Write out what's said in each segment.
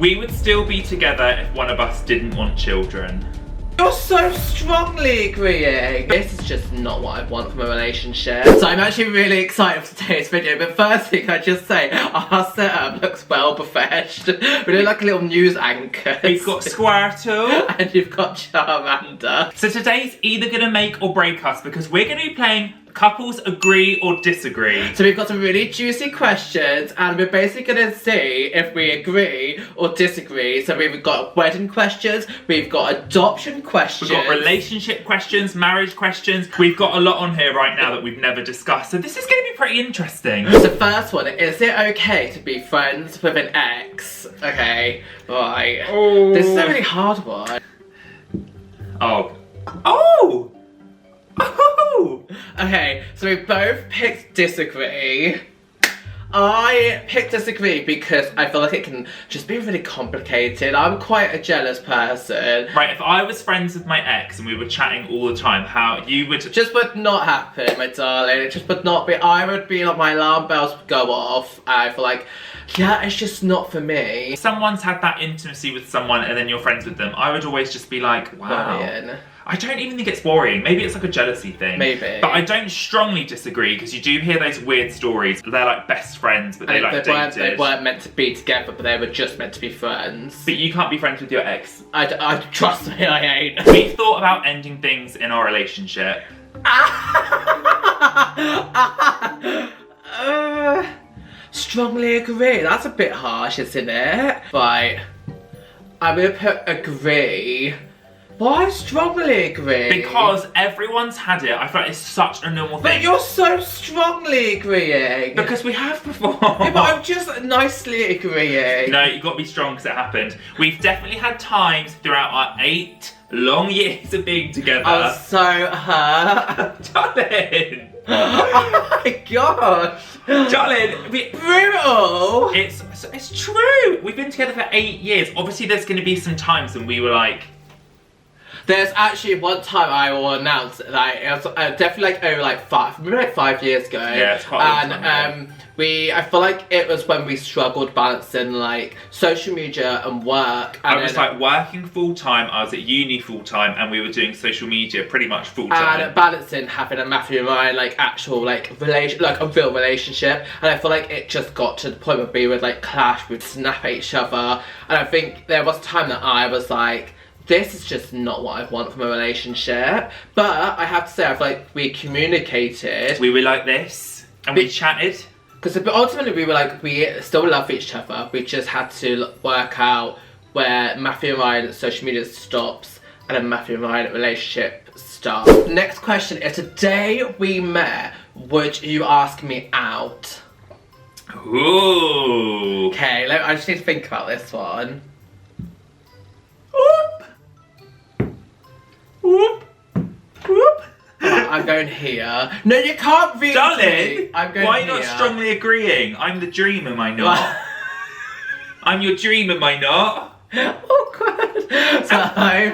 We would still be together if one of us didn't want children. You're so strongly agreeing. This is just not what I want from a relationship. So I'm actually really excited for today's video, but first thing I just say, our setup looks well professional. We look like a little news anchor. We've got Squirtle. And you've got Charmander. So today's either gonna make or break us because we're gonna be playing couples agree or disagree. So we've got some really juicy questions and we're basically going to see if we agree or disagree. So we've got wedding questions, we've got adoption questions. We've got relationship questions, marriage questions. We've got a lot on here right now that we've never discussed. So this is going to be pretty interesting. The first one, is it okay to be friends with an ex? Okay, right. Oh. This is a really hard one. Oh. Oh! Oh! Okay, so we both picked disagree. I picked disagree because I feel like it can just be really complicated. I'm quite a jealous person. Right, if I was friends with my ex and we were chatting all the time, how you would... Just would not happen, my darling. It just would not be. I would be like, my alarm bells would go off. And I feel like, yeah, it's just not for me. If someone's had that intimacy with someone and then you're friends with them, I would always just be like, wow. Worrying. I don't even think it's worrying. Maybe it's like a jealousy thing. Maybe. But I don't strongly disagree because you do hear those weird stories. They're like best friends, but they like dated. They weren't meant to be together, but they were just meant to be friends. But you can't be friends with your ex. I trust me, I ain't. We've thought about ending things in our relationship. Strongly agree. That's a bit harsh, isn't it? Right. I'm gonna put agree. Why strongly agree? Because everyone's had it. I feel like it's such a normal thing. But you're so strongly agreeing. Because we have before. Yeah, but I'm just nicely agreeing. No, you've got to be strong because it happened. We've definitely had times throughout our 8 long years of being together. I'm so hurt. Darling! Oh my gosh! Darling, brutal! It's true! We've been together for 8 years. Obviously there's going to be some times when we were like... There's actually one time I will announce that it was definitely like over like 5 years ago. Yeah, it's quite a long time ago. I feel like it was when we struggled balancing like social media and work. And I was like working full time, I was at uni full time, and we were doing social media pretty much full time. And balancing having a Matthew and Ryan like actual like a real relationship, and I feel like it just got to the point where we would like clash, we'd snap at each other, and I think there was a time that I was like, this is just not what I want from a relationship. But I have to say, I feel like we communicated. We were like this, and we chatted. Because ultimately we were like, we still love each other. We just had to work out where Matthew and Ryan's social media stops and then Matthew and Ryan's relationship starts. Next question is, today we met, would you ask me out? Ooh. Okay, I just need to think about this one. Whoop. Whoop. I'm going here. No, you can't read Darling, I'm going why here. not strongly agreeing? I'm the dream, am I not? I'm your dream, am I not? Oh god. So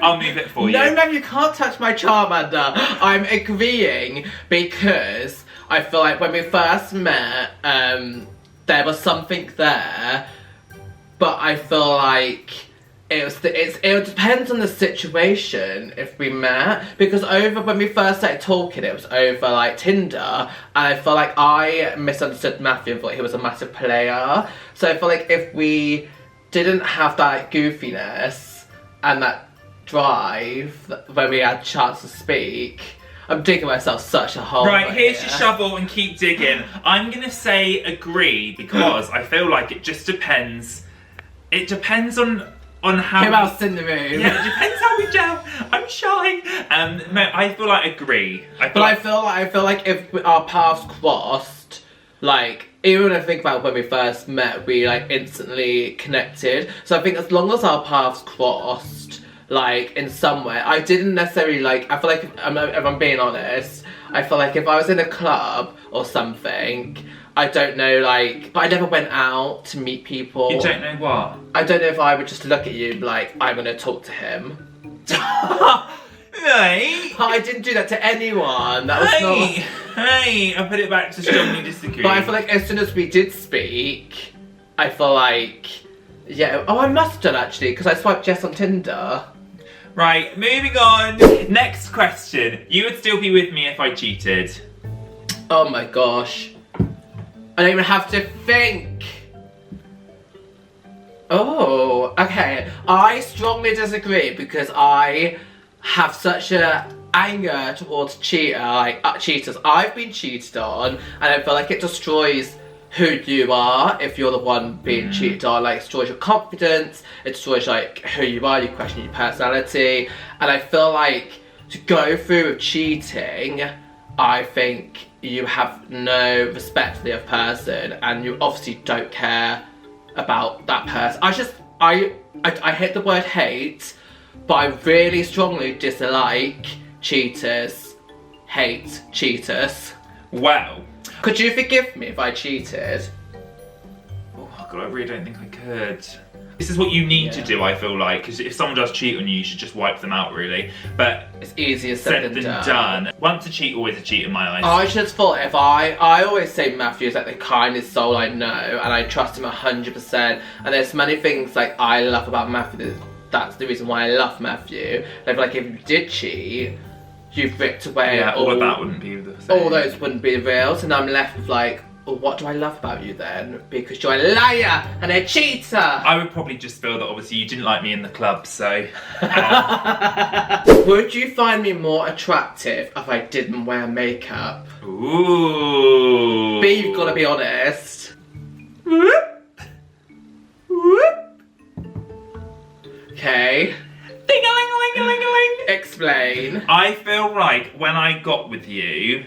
I'll move it for you. No, man, you can't touch my Charmander. I'm agreeing because I feel like when we first met, there was something there, but I feel like it depends on the situation if we met, because when we first started talking it was over like Tinder, and I feel like I misunderstood Matthew and thought he was a massive player. So I feel like if we didn't have that like, goofiness and that drive when we had a chance to speak, I'm digging myself such a hole. Right, here's your shovel and keep digging. I'm gonna say agree because I feel like it just depends. It depends on how... Who else in the room? Yeah, it depends how we gel. I'm shy. No, I feel like agree. I feel like if our paths crossed, like, even if I think about when we first met, we like instantly connected. So I think as long as our paths crossed, like in some way, I didn't necessarily like, I feel like if I'm being honest, I feel like if I was in a club or something, I don't know, like, but I never went out to meet people. You don't know what? I don't know if I would just look at you like, I'm gonna talk to him. Hey! I didn't do that to anyone. That was not... Hey! I put it back to strongly disagree. But I feel like as soon as we did speak, I feel like Yeah. Oh, I must have done actually, because I swiped yes on Tinder. Right, moving on. Next question. You would still be with me if I cheated? Oh my gosh. I don't even have to think. Oh, okay. I strongly disagree because I have such a anger towards cheaters. I've been cheated on, and I feel like it destroys who you are if you're the one being cheated on. Like, it destroys your confidence, it destroys like who you are, you question your personality, and I feel like to go through with cheating, I think you have no respect for the other person, and you obviously don't care about that person. I hate the word hate, but I really strongly dislike cheaters. Hate cheaters. Well. Could you forgive me if I cheated? Oh God, I really don't think I could. This is what you need to do, I feel like, because if someone does cheat on you, you should just wipe them out, really. But it's easier said than done. Once a cheat, always a cheat in my eyes. I just thought if I always say Matthew is like the kindest soul I know, and I trust him 100%. And there's many things like I love about Matthew. That's the reason why I love Matthew. I feel like if you did cheat, you've ripped away. Yeah, all of that wouldn't be the same. All those wouldn't be real. So now I'm left with like, well, what do I love about you then? Because you're a liar and a cheater. I would probably just feel that obviously you didn't like me in the club, so. Would you find me more attractive if I didn't wear makeup? Ooh. B, you've got to be honest. Whoop. Whoop. Okay. Ding-a-ling-a-ling-a-ling-a-ling. Explain. I feel like when I got with you,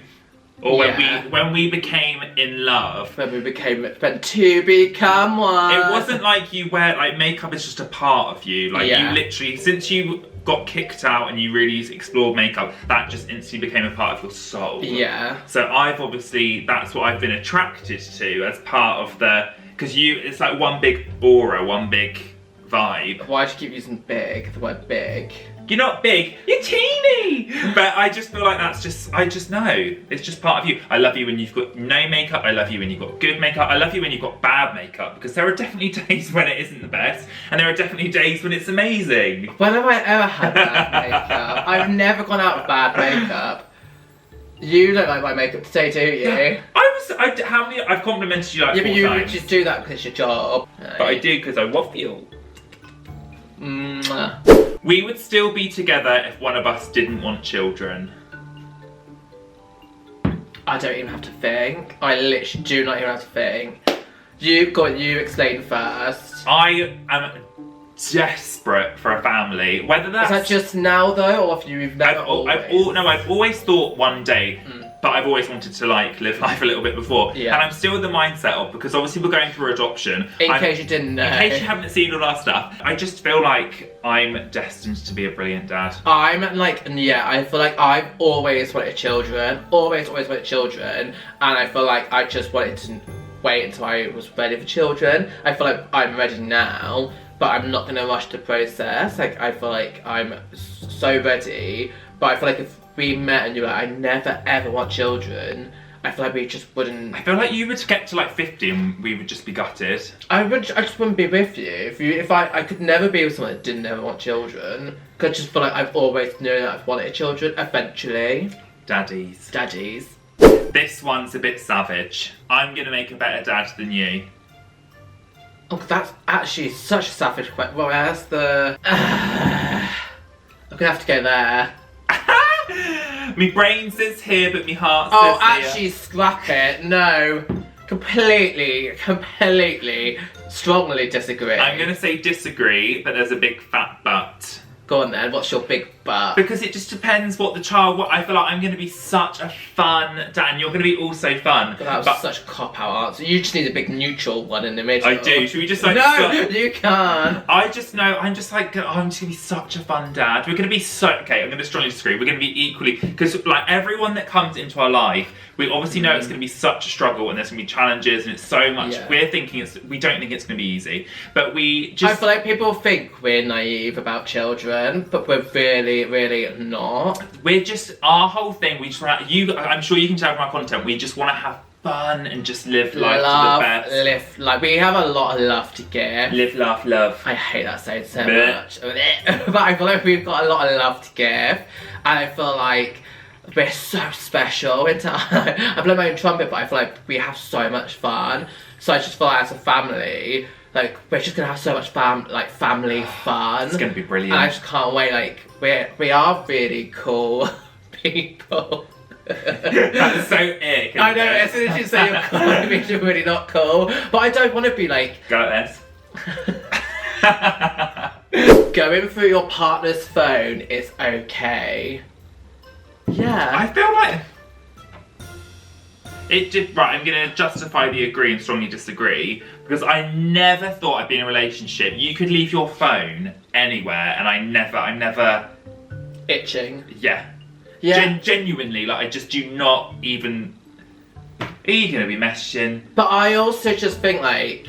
or when we became in love. When to become one. It wasn't like you wear, like, makeup is just a part of you. Like, you literally, since you got kicked out and you really explored makeup, that just instantly became a part of your soul. Yeah. So that's what I've been attracted to as part of because it's like one big aura, one big vibe. Why do you keep using the word big? You're not big, you're teeny! But I just feel like I just know. It's just part of you. I love you when you've got no makeup. I love you when you've got good makeup. I love you when you've got bad makeup, because there are definitely days when it isn't the best, and there are definitely days when it's amazing. When have I ever had bad makeup? I've never gone out with bad makeup. You don't like my makeup today, do you? I've complimented you like 4 but you times. just do that because it's your job. But I do because I love you. Mwah. We would still be together if one of us didn't want children. I don't even have to think. I literally do not even have to think. You explain first. I am desperate for a family. Whether that's... Is that just now though, or if you've never I've always thought one day, but I've always wanted to like live life a little bit before. Yeah. And I'm still in the mindset of, because obviously we're going through adoption. In case you didn't know. In case you haven't seen all our stuff, I just feel like I'm destined to be a brilliant dad. I feel like I've always wanted children. Always wanted children. And I feel like I just wanted to wait until I was ready for children. I feel like I'm ready now, but I'm not gonna rush the process. Like, I feel like I'm so ready, but I feel like if we met and you were like, I never ever want children, I feel like we just wouldn't. I feel like you would get to like 50 and we would just be gutted. I just wouldn't be with you. If I could never be with someone that didn't ever want children. Cause I just feel like I've always known that I've wanted children eventually. Daddies. This one's a bit savage. I'm gonna make a better dad than you. Oh, that's actually such a savage question. Well, where's the... I'm gonna have to go there. Me brain says here, but me heart says here. Oh, actually, scrap it. No. Completely, strongly disagree. I'm gonna say disagree, but there's a big fat but. Go on then, what's your big but? Because it just depends what I feel like I'm going to be such a fun dad, and you're going to be also fun. That was such a cop-out answer. You just need a big neutral one in the middle. I do. Should we just like... No, you can't. I just know, I'm just going to be such a fun dad. We're going to be okay, I'm going to strongly disagree. We're going to be equally... Because like everyone that comes into our life, we obviously know it's going to be such a struggle, and there's going to be challenges, and it's so much... Yeah. We don't think it's going to be easy. But we just... I feel like people think we're naive about children, but we're really not. We're just... Our whole thing, we just want to... I'm sure you can tell from our content, we just want to have fun and just live life to the best. Live, like, we have a lot of love to give. Live, laugh, love. I hate that saying so Blech. much. But I feel like we've got a lot of love to give. And I feel like we're so special. I blow my own trumpet, but I feel like we have so much fun. So I just feel like as a family, like, we're just gonna have so much family fun. It's gonna be brilliant. And I just can't wait. Like, we are really cool people. That's so ick. I know, as soon as you say you're cool, it means you're really not cool. But I don't want to be like... Go at this. Going through your partner's phone is okay. Yeah. I feel like... Right, I'm going to justify the agree and strongly disagree, because I never thought I'd be in a relationship. You could leave your phone anywhere, and I'm never... Itching. Yeah. Yeah. Genuinely, like, I just do not even... Are you going to be messaging? But I also just think, like...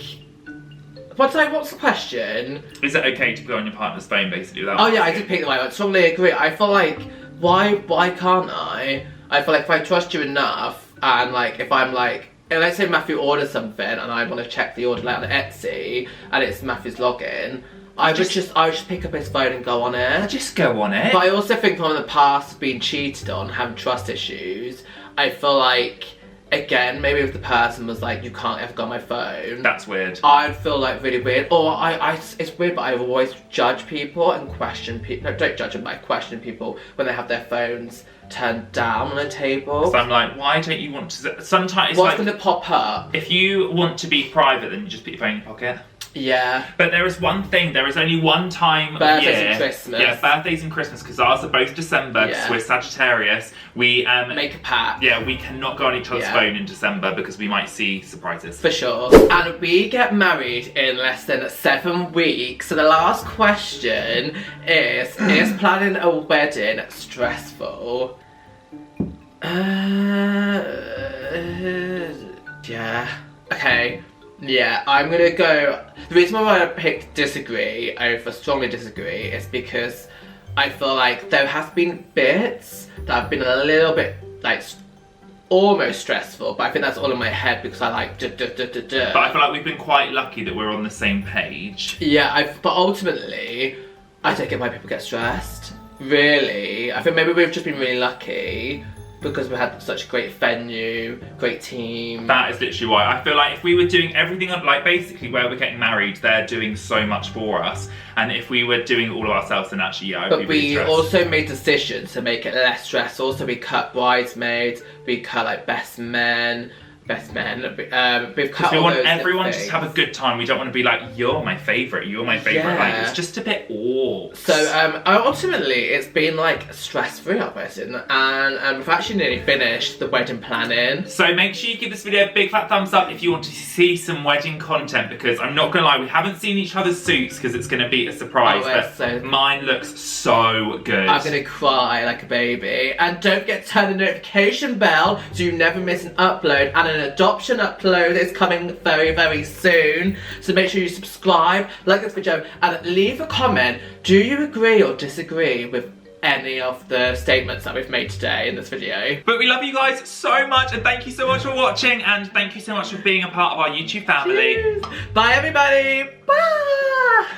What's the question? Is it okay to go on your partner's phone, basically? Oh yeah, I did pick the way. I strongly agree. I feel like, why can't I? I feel like if I trust you enough, and like, if I'm like... And let's say Matthew orders something, and I want to check the order like on Etsy, and it's Matthew's login, I would just pick up his phone and go on it. Just go on it. But I also think from the past being cheated on, having trust issues, I feel like, again, maybe if the person was like, you can't ever go on my phone. That's weird. I'd feel like really weird. Or it's weird, but I always judge people and question people. No, don't judge them, but I question people when they have their phones turned down on a table. So I'm like, why don't you want to... Sometimes it's What's like, going to pop up? if you want to be private, then you just put your phone in your pocket. Yeah. But there is one thing, there is only one time Birthdays a year. and Christmas. Yeah, birthdays and Christmas, because ours are both December, because Yeah. we're Sagittarius. We Make a pact. Yeah, we cannot go on each other's Yeah. phone in December because we might see surprises. For sure. And we get married in less than 7 weeks. So the last question is planning a wedding stressful? Yeah. Okay. Yeah, I'm gonna go... The reason why I picked disagree over strongly disagree is because I feel like there has been bits that have been a little bit, like, almost stressful, but I think that's all in my head because I like But I feel like we've been quite lucky that we're on the same page. Yeah, but ultimately, I don't get why people get stressed. Really. I think maybe we've just been really lucky because we had such a great venue, great team. That is literally why. I feel like if we were doing everything, like basically where we're getting married, they're doing so much for us. And if we were doing all of ourselves, then actually, yeah, I'd But be really we stressed. also made decisions to make it less stressful. So we cut bridesmaids, we cut like best men. We've cut we all want those everyone things. just to have a good time. We don't want to be like, you're my favourite, you're my favourite. Like, Yeah. it's just a bit awkward. So ultimately it's been like stress-free our wedding, and we've actually nearly finished the wedding planning. So make sure you give this video a big fat thumbs up if you want to see some wedding content, because I'm not gonna lie, we haven't seen each other's suits because it's gonna be a surprise, Oh, but so- mine looks so good. I'm gonna cry like a baby. And don't forget to turn the notification bell so you never miss an upload. And an adoption upload is coming very, very soon. So make sure you subscribe, like this video, and leave a comment. Do you agree or disagree with any of the statements that we've made today in this video? But we love you guys so much, and thank you so much for watching, and thank you so much for being a part of our YouTube family. Cheers. Bye everybody. Bye.